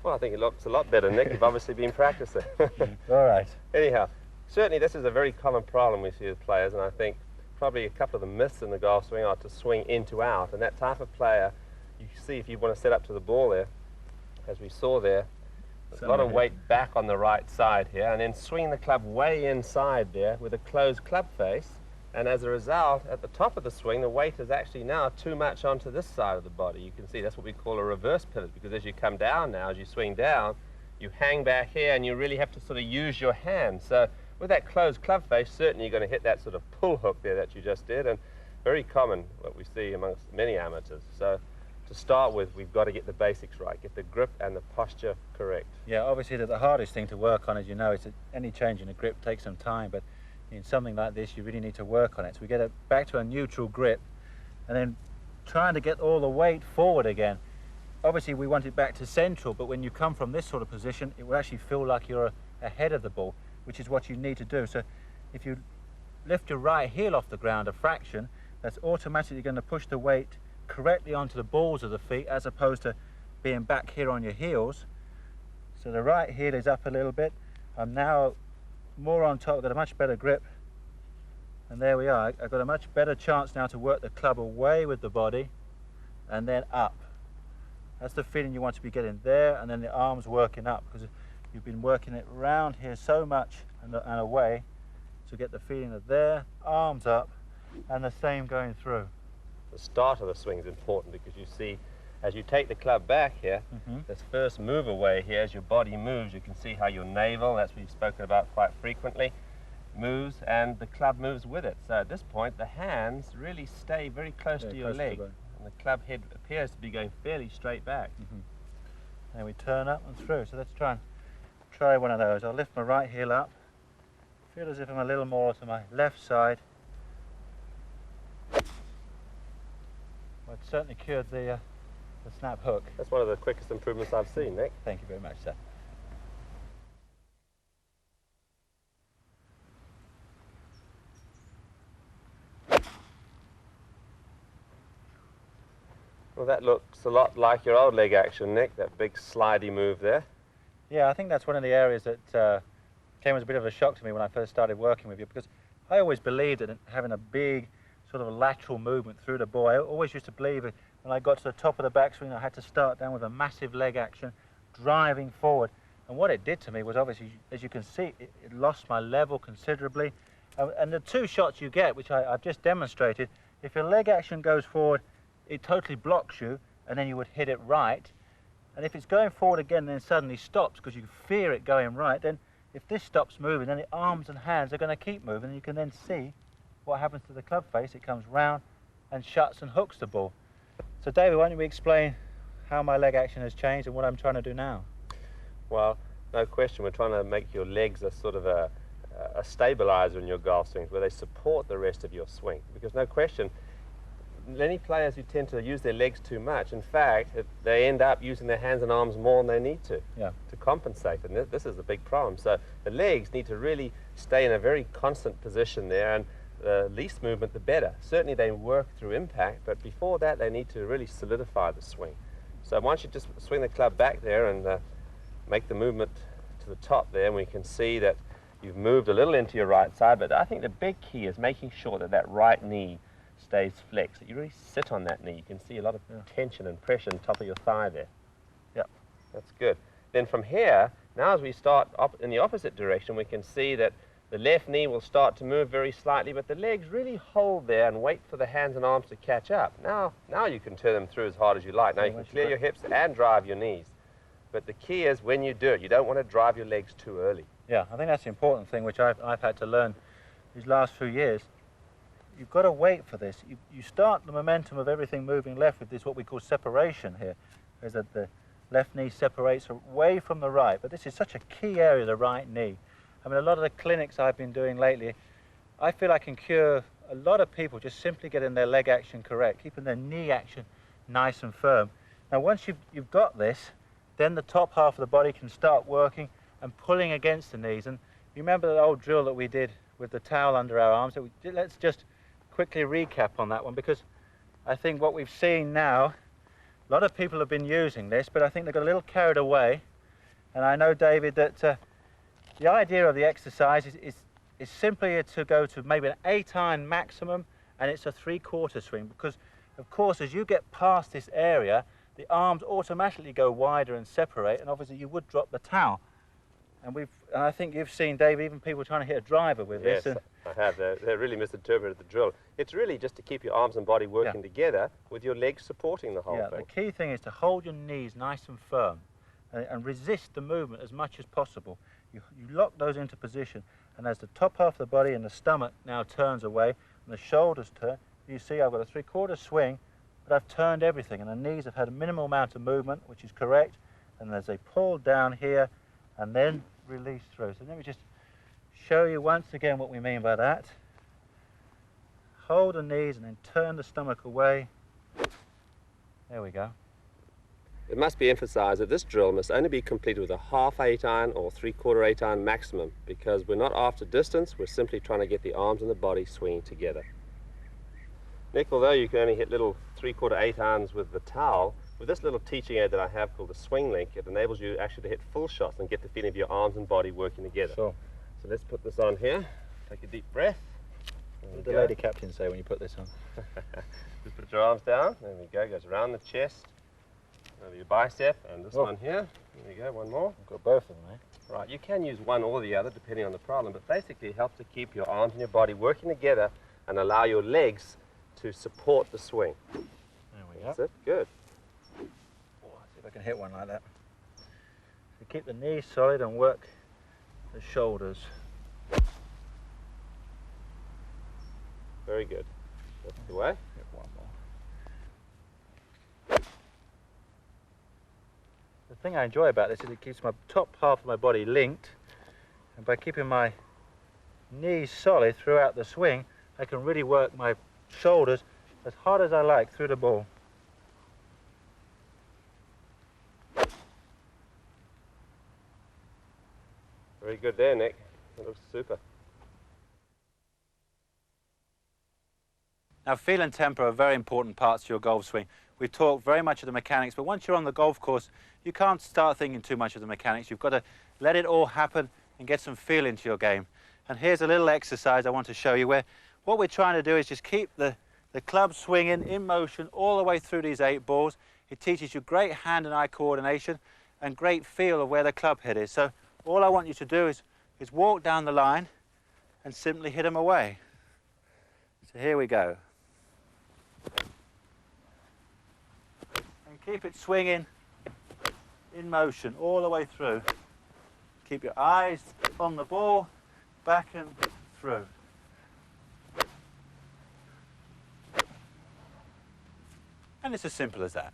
Well, I think it looks a lot better, Nick. You've obviously been practicing. All right. Anyhow, certainly this is a very common problem we see with players, and I think probably a couple of the myths in the golf swing are to swing in to out, and that type of player, you see if you want to set up to the ball there, as we saw there, there's a lot of weight back on the right side here, and then swing the club way inside there with a closed club face, and as a result, at the top of the swing, the weight is actually now too much onto this side of the body. You can see that's what we call a reverse pivot, because as you come down now, as you swing down, you hang back here and you really have to sort of use your hand. So with that closed club face, certainly you're going to hit that sort of pull hook there that you just did, and very common what we see amongst many amateurs. So to start with, we've got to get the basics right, get the grip and the posture correct. Yeah, obviously the hardest thing to work on, as you know, is that any change in the grip takes some time, but in something like this, you really need to work on it. So we get it back to a neutral grip, and then trying to get all the weight forward again. Obviously, we want it back to central, but when you come from this sort of position, it will actually feel like you're ahead of the ball, which is what you need to do. So if you lift your right heel off the ground a fraction, that's automatically going to push the weight correctly onto the balls of the feet, as opposed to being back here on your heels. So the right heel is up a little bit. I'm now more on top, I've got a much better grip, and there we are. I've got a much better chance now to work the club away with the body and then up. That's the feeling you want to be getting there, and then the arms working up, because you've been working it round here so much and away to get the feeling of there, arms up, and the same going through. The start of the swing is important, because you see as you take the club back here, this first move away here, as your body moves, you can see how your navel, that's what you've spoken about quite frequently, moves, and the club moves with it. So at this point, the hands really stay very close to your leg, and the club head appears to be going fairly straight back. And we turn up and through. So let's try one of those. I'll lift my right heel up, feel as if I'm a little more to my left side. Well, it certainly cured the snap hook. That's one of the quickest improvements I've seen, Nick. Thank you very much, sir. Well, that looks a lot like your old leg action, Nick, that big slidey move there. Yeah, I think that's one of the areas that came as a bit of a shock to me when I first started working with you, because I always believed that having a big sort of a lateral movement through the ball, I always used to believe that when I got to the top of the backswing, I had to start down with a massive leg action, driving forward. And what it did to me was, obviously, as you can see, it lost my level considerably. And the two shots you get, which I've just demonstrated, if your leg action goes forward, it totally blocks you, and then you would hit it right. And if it's going forward again and then suddenly stops because you fear it going right, then if this stops moving, then the arms and hands are going to keep moving, and you can then see what happens to the club face. It comes round and shuts and hooks the ball. So David, why don't we explain how my leg action has changed and what I'm trying to do now? Well, no question, we're trying to make your legs a sort of a stabilizer in your golf swings, where they support the rest of your swing. Because no question, many players who tend to use their legs too much, in fact, they end up using their hands and arms more than they need to compensate. And this is the big problem. So the legs need to really stay in a very constant position there, and the least movement, the better. Certainly they work through impact, but before that, they need to really solidify the swing. So once you just swing the club back there and make the movement to the top there, and we can see that you've moved a little into your right side, but I think the big key is making sure that that right knee stays flexed, that you really sit on that knee. You can see a lot of tension and pressure on top of your thigh there. Yep, that's good. Then from here, now as we start in the opposite direction, we can see that the left knee will start to move very slightly, but the legs really hold there and wait for the hands and arms to catch up. Now you can turn them through as hard as you like. Now you can clear your hips and drive your knees. But the key is when you do it, you don't want to drive your legs too early. Yeah, I think that's the important thing, which I've had to learn these last few years. You've got to wait for this. You start the momentum of everything moving left with this, what we call separation here, is that the left knee separates away from the right. But this is such a key area, the right knee. I mean, a lot of the clinics I've been doing lately, I feel I can cure a lot of people just simply getting their leg action correct, keeping their knee action nice and firm. Now, once you've got this, then the top half of the body can start working and pulling against the knees. And you remember the old drill that we did with the towel under our arms? Let's just quickly recap on that one, because I think what we've seen now, a lot of people have been using this, but I think they got a little carried away And I know, David, that the idea of the exercise is simply to go to maybe an 8-iron maximum, and it's a 3/4 swing, because of course as you get past this area the arms automatically go wider and separate, and obviously you would drop the towel. And I think you've seen, David, even people trying to hit a driver with this. Yes, I have. They really misinterpreted the drill. It's really just to keep your arms and body working together with your legs supporting the whole thing. The key thing is to hold your knees nice and firm and resist the movement as much as possible. You lock those into position, and as the top half of the body and the stomach now turns away and the shoulders turn, you see I've got a 3/4 swing, but I've turned everything, and the knees have had a minimal amount of movement, which is correct, and as they pull down here and then release through. So let me just show you once again what we mean by that. Hold the knees and then turn the stomach away. There we go. It must be emphasized that this drill must only be completed with a half 8-iron or 3/4 8-iron maximum, because we're not after distance, we're simply trying to get the arms and the body swinging together. Nick, although you can only hit little 3/4 8-irons with the towel, with this little teaching aid that I have called the Swing Link, it enables you actually to hit full shots and get the feeling of your arms and body working together. Sure. So let's put this on here. Take a deep breath. What did the lady captain say when you put this on? Just put your arms down. There we go. Goes around the chest, over your bicep, and this one here. There we go. One more. I've got both of them, eh? Right. You can use one or the other depending on the problem, but basically it helps to keep your arms and your body working together and allow your legs to support the swing. There we go. That's it. Good. Let's see if I can hit one like that. So keep the knees solid and work the shoulders. Very good. That's the way. Hit one more. The thing I enjoy about this is it keeps my top half of my body linked, and by keeping my knees solid throughout the swing, I can really work my shoulders as hard as I like through the ball. Very good there, Nick. That looks super. Now, feel and tempo are very important parts to your golf swing. We've talked very much of the mechanics, but once you're on the golf course, you can't start thinking too much of the mechanics. You've got to let it all happen and get some feel into your game. And here's a little exercise I want to show you where what we're trying to do is just keep the club swinging in motion all the way through these 8 balls. It teaches you great hand and eye coordination and great feel of where the club head is. So all I want you to do is walk down the line and simply hit them away. So here we go. And keep it swinging in motion all the way through. Keep your eyes on the ball, back and through. And it's as simple as that.